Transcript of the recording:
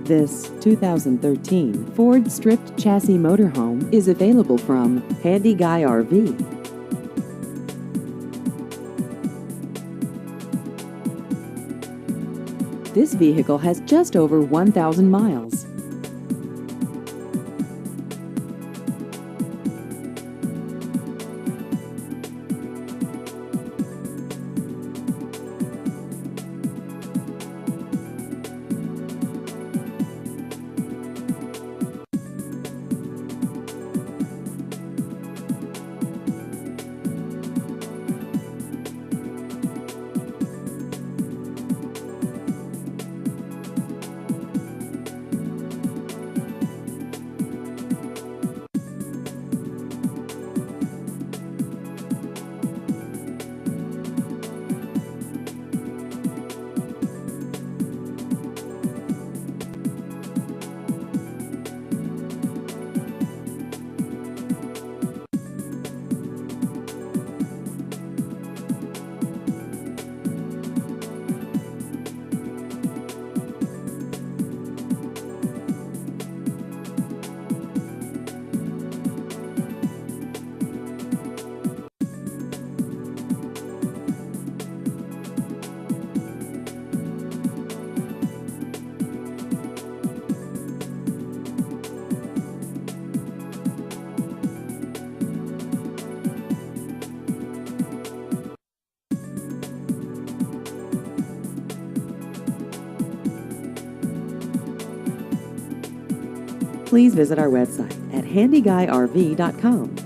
This 2013 Ford stripped chassis motorhome is available from Handy Guy RV. This vehicle has just over 1,000 miles. Please visit our website at handyguyRV.com.